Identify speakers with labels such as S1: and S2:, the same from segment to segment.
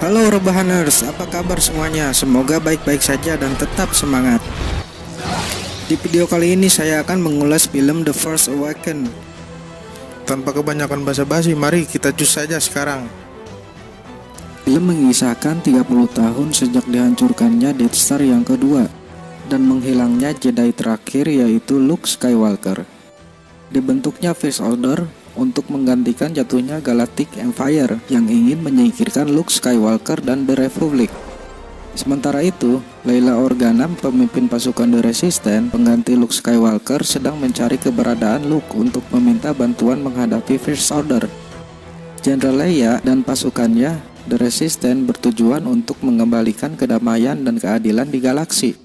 S1: Halo Rebahaners, apa kabar semuanya? Semoga baik-baik saja dan tetap semangat. Di video kali ini saya akan mengulas film The Force Awakens.
S2: Tanpa kebanyakan basa-basi, mari kita cus saja sekarang.
S1: Film mengisahkan 30 tahun sejak dihancurkannya Death Star yang kedua dan menghilangnya Jedi terakhir yaitu Luke Skywalker. Dibentuknya First Order untuk menggantikan jatuhnya Galactic Empire yang ingin menyingkirkan Luke Skywalker dan The Republic. Sementara itu, Layla Organa, pemimpin pasukan The Resistance, pengganti Luke Skywalker, sedang mencari keberadaan Luke untuk meminta bantuan menghadapi First Order. Jenderal Leia dan pasukannya, The Resistance, bertujuan untuk mengembalikan kedamaian dan keadilan di galaksi.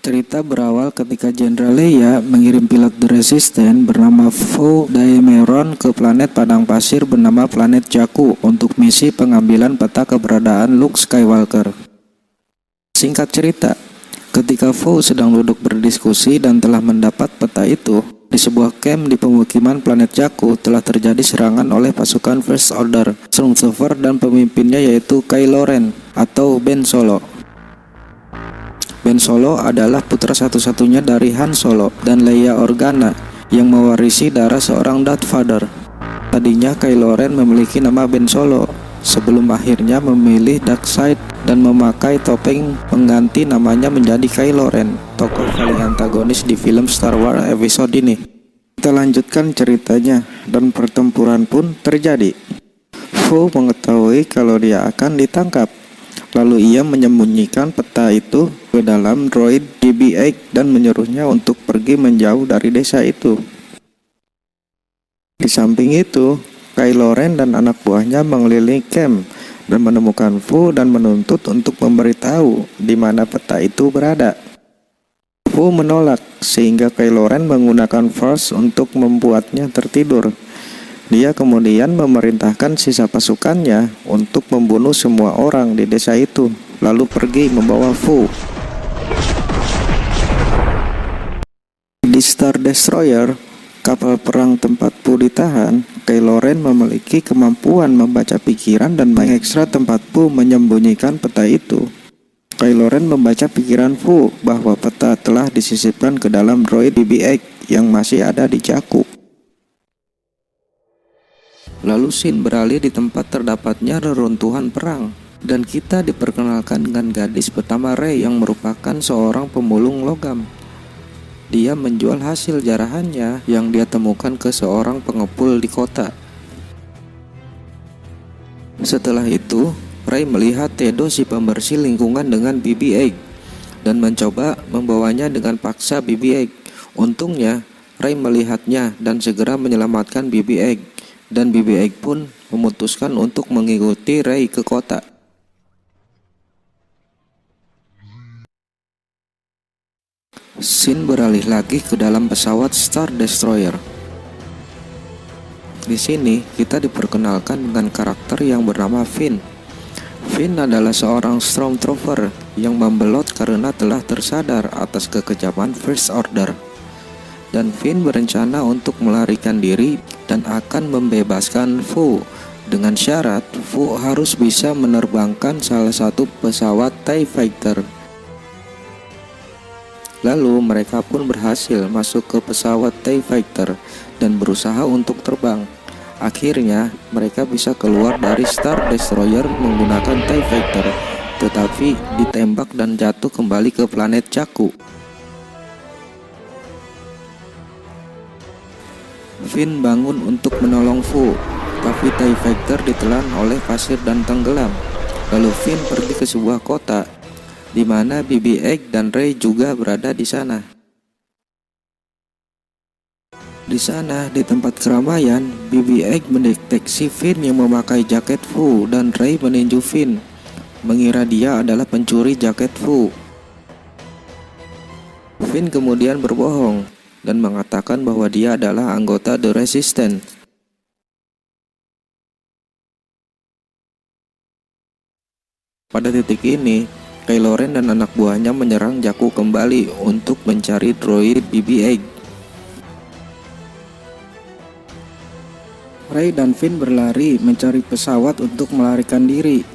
S1: Cerita berawal ketika Jenderal Leia mengirim pilot The Resistance bernama Poe Dameron ke planet padang pasir bernama planet Jakku untuk misi pengambilan peta keberadaan Luke Skywalker. Singkat cerita, ketika Poe sedang duduk berdiskusi dan telah mendapat peta itu, di sebuah camp di pemukiman planet Jakku telah terjadi serangan oleh pasukan First Order, Stormtrooper dan pemimpinnya yaitu Kylo Ren atau Ben Solo. Ben Solo adalah putra satu-satunya dari Han Solo dan Leia Organa yang mewarisi darah seorang Darth Vader. Tadinya Kylo Ren memiliki nama Ben Solo sebelum akhirnya memilih Darkseid dan memakai topeng pengganti namanya menjadi Kylo Ren, tokoh paling antagonis di film Star Wars episode ini. Kita lanjutkan ceritanya dan pertempuran pun terjadi. Poe mengetahui kalau dia akan ditangkap. Lalu ia menyembunyikan peta itu ke dalam droid BB-8 dan menyuruhnya untuk pergi menjauh dari desa itu. Di samping itu, Kylo Ren dan anak buahnya mengelilingi camp dan menemukan Poe dan menuntut untuk memberitahu di mana peta itu berada. Poe menolak sehingga Kylo Ren menggunakan Force untuk membuatnya tertidur. Dia kemudian memerintahkan sisa pasukannya untuk membunuh semua orang di desa itu, lalu pergi membawa Poe. Di Star Destroyer, kapal perang tempat Poe ditahan, Kylo Ren memiliki kemampuan membaca pikiran dan mengekstra tempat Poe menyembunyikan peta itu. Kylo Ren membaca pikiran Poe bahwa peta telah disisipkan ke dalam droid BB-8 yang masih ada di Jakku. Lalu scene beralih di tempat terdapatnya reruntuhan perang, dan kita diperkenalkan dengan gadis pertama Rey yang merupakan seorang pemulung logam. Dia menjual hasil jarahannya yang dia temukan ke seorang pengepul di kota. Setelah itu, Rey melihat Tedo si pembersih lingkungan dengan BB-8 dan mencoba membawanya dengan paksa BB-8. Untungnya, Rey melihatnya dan segera menyelamatkan BB-8. Dan BB-8 pun memutuskan untuk mengikuti Rey ke kota. Scene beralih lagi ke dalam pesawat Star Destroyer. Di sini kita diperkenalkan dengan karakter yang bernama Finn. Finn adalah seorang Stormtrooper yang membelot karena telah tersadar atas kekejaman First Order. Dan Finn berencana untuk melarikan diri dan akan membebaskan Poe dengan syarat Poe harus bisa menerbangkan salah satu pesawat TIE Fighter. Lalu mereka pun berhasil masuk ke pesawat TIE Fighter dan berusaha untuk terbang. Akhirnya mereka bisa keluar dari Star Destroyer menggunakan TIE Fighter, tetapi ditembak dan jatuh kembali ke planet Jakku. Finn bangun untuk menolong Poe, tapi TIE Fighter ditelan oleh pasir dan tenggelam. Lalu Finn pergi ke sebuah kota, di mana BB-8 dan Rey juga berada di sana. Di sana, di tempat keramaian, BB-8 mendeteksi Finn yang memakai jaket Poe dan Rey meninju Finn, mengira dia adalah pencuri jaket Poe. Finn kemudian berbohong dan mengatakan bahwa dia adalah anggota The Resistance. Pada titik ini, Kylo Ren dan anak buahnya menyerang Jakku kembali untuk mencari droid BB-8. Ray dan Finn berlari mencari pesawat untuk melarikan diri.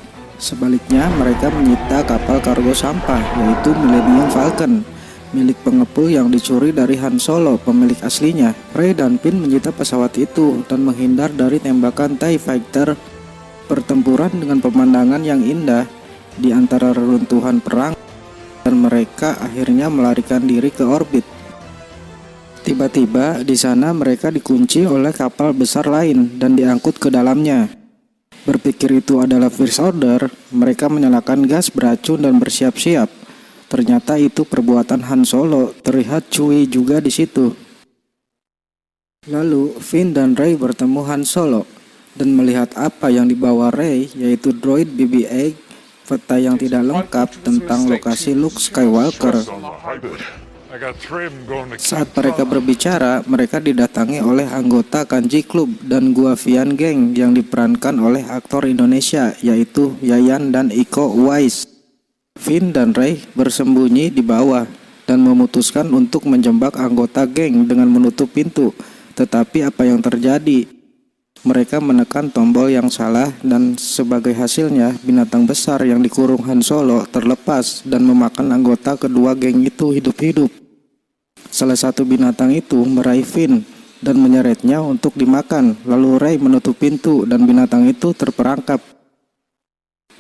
S1: Sebaliknya, mereka menyita kapal kargo sampah, yaitu Millennium Falcon, milik pengepul yang dicuri dari Han Solo, pemilik aslinya. Ray dan Finn menyita pesawat itu dan menghindar dari tembakan TIE Fighter. Pertempuran dengan pemandangan yang indah di antara reruntuhan perang, dan mereka akhirnya melarikan diri ke orbit. Tiba-tiba di sana mereka dikunci oleh kapal besar lain dan diangkut ke dalamnya. Berpikir itu adalah First Order, mereka menyalakan gas beracun dan bersiap-siap. Ternyata itu perbuatan Han Solo, terlihat Chewie juga di situ. Lalu Finn dan Rey bertemu Han Solo dan melihat apa yang dibawa Rey, yaitu droid BB-8, peta yang tidak lengkap tentang lokasi Luke Skywalker. Saat mereka berbicara, mereka didatangi oleh anggota Kanji Club dan Guavian Gang yang diperankan oleh aktor Indonesia, yaitu Yayan dan Iko Uwais. Finn dan Rey bersembunyi di bawah dan memutuskan untuk menjebak anggota geng dengan menutup pintu. Tetapi apa yang terjadi? Mereka menekan tombol yang salah dan sebagai hasilnya binatang besar yang dikurung Han Solo terlepas dan memakan anggota kedua geng itu hidup-hidup. Salah satu binatang itu meraih Finn dan menyeretnya untuk dimakan. Lalu Rey menutup pintu dan binatang itu terperangkap.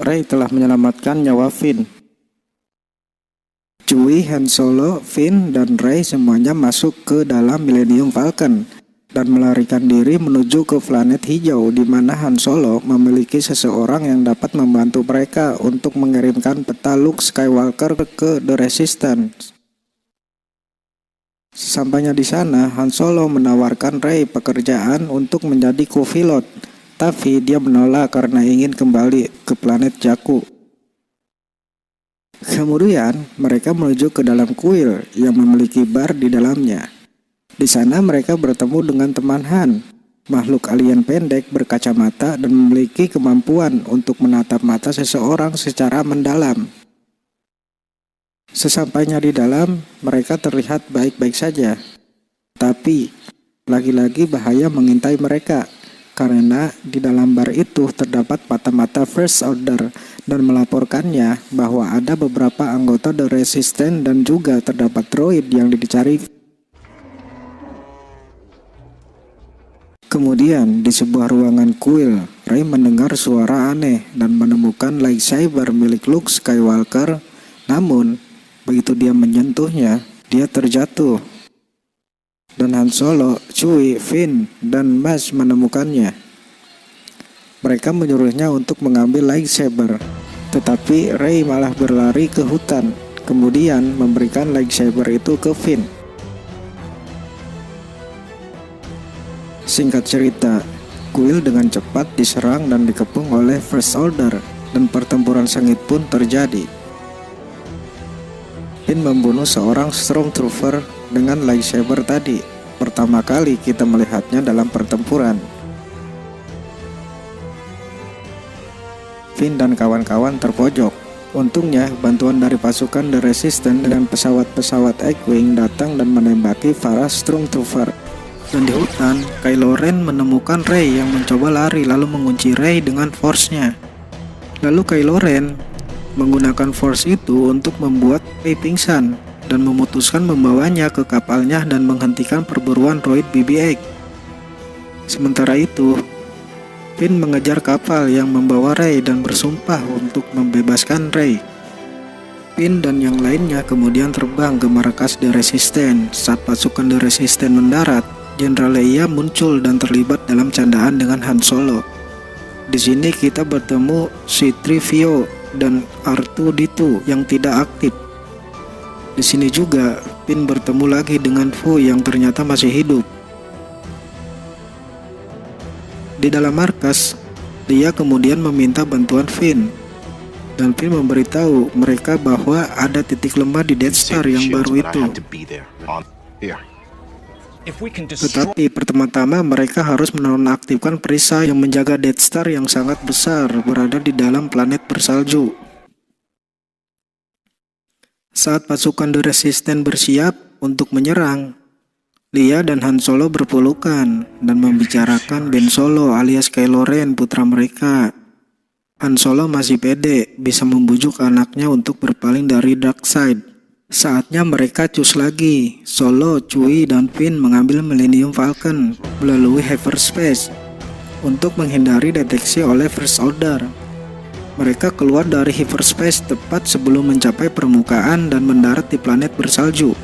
S1: Rey telah menyelamatkan nyawa Finn. Chewie, Han Solo, Finn, dan Rey semuanya masuk ke dalam Millennium Falcon dan melarikan diri menuju ke planet hijau, di mana Han Solo memiliki seseorang yang dapat membantu mereka untuk mengirimkan peta Luke Skywalker ke The Resistance. Sesampainya di sana, Han Solo menawarkan Rey pekerjaan untuk menjadi co-pilot, tapi dia menolak karena ingin kembali ke planet Jakku. Kemudian, mereka menuju ke dalam kuil yang memiliki bar di dalamnya. Di sana mereka bertemu dengan teman Han, makhluk alien pendek berkacamata dan memiliki kemampuan untuk menatap mata seseorang secara mendalam. Sesampainya di dalam, mereka terlihat baik-baik saja. Tapi, lagi-lagi bahaya mengintai mereka, karena di dalam bar itu terdapat mata-mata First Order dan melaporkannya bahwa ada beberapa anggota The Resistance dan juga terdapat droid yang dicari. Kemudian, di sebuah ruangan kuil, Rey mendengar suara aneh dan menemukan lightsaber milik Luke Skywalker. Namun, begitu dia menyentuhnya, dia terjatuh. Dan Han Solo, Chewie, Finn, dan Mas menemukannya. Mereka menyuruhnya untuk mengambil lightsaber, tetapi Rey malah berlari ke hutan, kemudian memberikan lightsaber itu ke Finn. Singkat cerita, kuil dengan cepat diserang dan dikepung oleh First Order, dan pertempuran sengit pun terjadi. Finn membunuh seorang Stormtrooper dengan lightsaber tadi. Pertama kali kita melihatnya dalam pertempuran. Finn dan kawan-kawan terpojok. Untungnya, bantuan dari pasukan The Resistance dengan pesawat-pesawat X-Wing datang dan menembaki para Stormtrooper. Dan di hutan, Kylo Ren menemukan Rey yang mencoba lari lalu mengunci Rey dengan Force-nya. Lalu Kylo Ren menggunakan Force itu untuk membuat Rey pingsan dan memutuskan membawanya ke kapalnya dan menghentikan perburuan droid BB-8. Sementara itu, Finn mengejar kapal yang membawa Rey dan bersumpah untuk membebaskan Rey. Finn dan yang lainnya kemudian terbang ke markas The Resistance. Saat pasukan The Resistance mendarat, Jenderal Leia muncul dan terlibat dalam candaan dengan Han Solo. Di sini kita bertemu C-3PO dan R2-D2 yang tidak aktif. Di sini juga Finn bertemu lagi dengan Fu yang ternyata masih hidup. Di dalam markas, dia kemudian meminta bantuan Finn, dan Finn memberitahu mereka bahwa ada titik lemah di Death Star yang baru itu. Tetapi pertama-tama mereka harus menonaktifkan perisai yang menjaga Death Star yang sangat besar berada di dalam planet bersalju. Saat pasukan The Resistance bersiap untuk menyerang, Leia dan Han Solo berpelukan dan membicarakan Ben Solo alias Kylo Ren, putra mereka. Han Solo masih pede bisa membujuk anaknya untuk berpaling dari dark side. Saatnya mereka cus lagi. Solo, Chewie, dan Finn mengambil Millennium Falcon melalui hyperspace untuk menghindari deteksi oleh First Order. Mereka keluar dari hyperspace tepat sebelum mencapai permukaan dan mendarat di planet bersalju.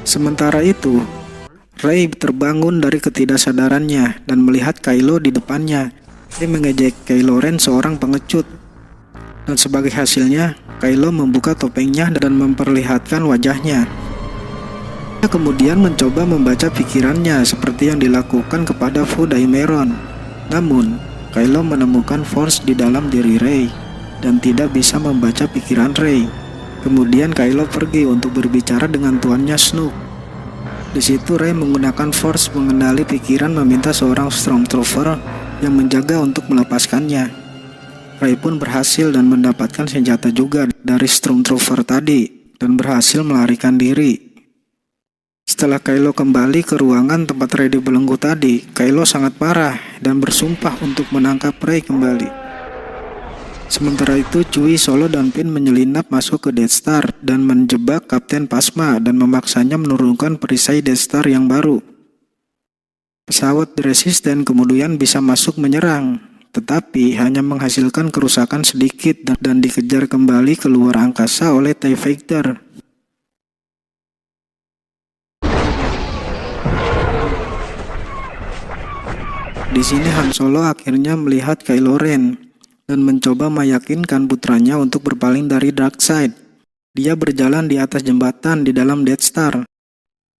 S1: Sementara itu, Rey terbangun dari ketidaksadarannya dan melihat Kylo di depannya. Dia mengejek Kylo Ren seorang pengecut. Dan sebagai hasilnya, Kylo membuka topengnya dan memperlihatkan wajahnya. Dia kemudian mencoba membaca pikirannya seperti yang dilakukan kepada Poe Dameron. Namun, Kylo menemukan Force di dalam diri Rey dan tidak bisa membaca pikiran Rey. Kemudian Kylo pergi untuk berbicara dengan tuannya Snoke. Di situ Rey menggunakan Force mengendali pikiran meminta seorang Stormtrooper yang menjaga untuk melepaskannya. Rey pun berhasil dan mendapatkan senjata juga dari Stormtrooper tadi dan berhasil melarikan diri. Setelah Kylo kembali ke ruangan tempat Rey dibelenggu tadi, Kylo sangat marah dan bersumpah untuk menangkap Rey kembali. Sementara itu, Chewie, Solo, dan Finn menyelinap masuk ke Death Star dan menjebak Kapten Phasma dan memaksanya menurunkan perisai Death Star yang baru. Pesawat The Resistance kemudian bisa masuk menyerang, tetapi hanya menghasilkan kerusakan sedikit dan dikejar kembali keluar angkasa oleh TIE Fighter. Di sini Han Solo akhirnya melihat Kylo Ren dan mencoba meyakinkan putranya untuk berpaling dari dark side. Dia berjalan di atas jembatan di dalam Death Star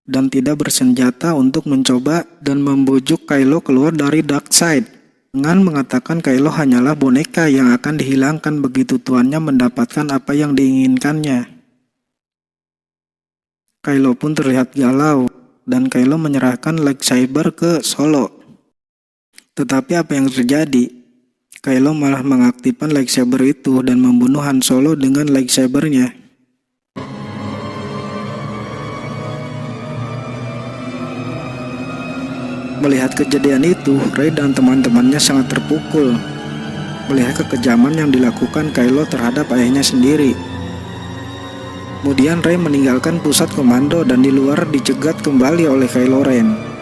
S1: dan tidak bersenjata untuk mencoba dan membujuk Kylo keluar dari dark side dengan mengatakan Kylo hanyalah boneka yang akan dihilangkan begitu tuannya mendapatkan apa yang diinginkannya. Kylo pun terlihat galau dan Kylo menyerahkan lightsaber ke Solo. Tetapi apa yang terjadi? Kylo malah mengaktifkan lightsaber itu dan membunuh Han Solo dengan lightsabernya. Melihat kejadian itu, Rey dan teman-temannya sangat terpukul melihat kekejaman yang dilakukan Kylo terhadap ayahnya sendiri. Kemudian Rey meninggalkan pusat komando dan di luar dicegat kembali oleh Kylo Ren.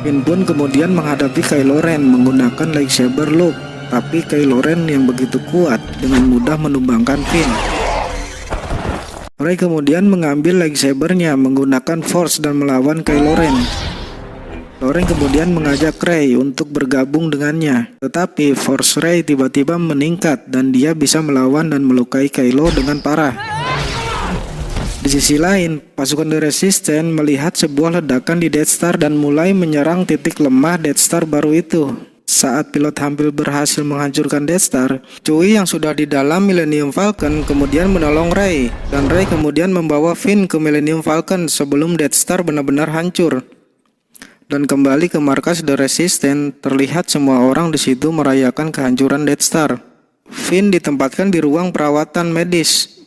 S1: Finn pun kemudian menghadapi Kylo Ren menggunakan lightsaber Luke, tapi Kylo Ren yang begitu kuat dengan mudah menumbangkan Finn. Rey kemudian mengambil lightsabernya menggunakan Force dan melawan Kylo Ren. Kylo Ren kemudian mengajak Rey untuk bergabung dengannya, tetapi Force Rey tiba-tiba meningkat dan dia bisa melawan dan melukai Kylo dengan parah. Di sisi lain, pasukan The Resistance melihat sebuah ledakan di Death Star dan mulai menyerang titik lemah Death Star baru itu. Saat pilot hampir berhasil menghancurkan Death Star, Chewie yang sudah di dalam Millennium Falcon kemudian menolong Rey, dan Rey kemudian membawa Finn ke Millennium Falcon sebelum Death Star benar-benar hancur. Dan kembali ke markas The Resistance, terlihat semua orang di situ merayakan kehancuran Death Star. Finn ditempatkan di ruang perawatan medis,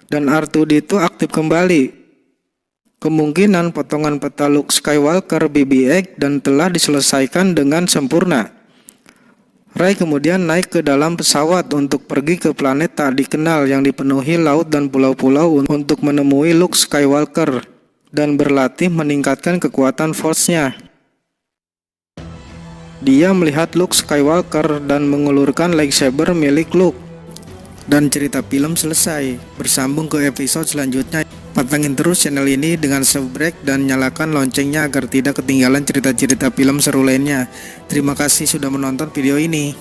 S1: dan R2-D2 aktif kembali. Kemungkinan potongan peta Luke Skywalker BB-8 dan telah diselesaikan dengan sempurna. Rey kemudian naik ke dalam pesawat untuk pergi ke planet tak dikenal yang dipenuhi laut dan pulau-pulau untuk menemui Luke Skywalker dan berlatih meningkatkan kekuatan Force-nya. Dia melihat Luke Skywalker dan mengulurkan lightsaber milik Luke. Dan cerita film selesai. Bersambung ke episode selanjutnya. Pantengin terus channel ini dengan subscribe dan nyalakan loncengnya agar tidak ketinggalan cerita-cerita film seru lainnya. Terima kasih sudah menonton video ini.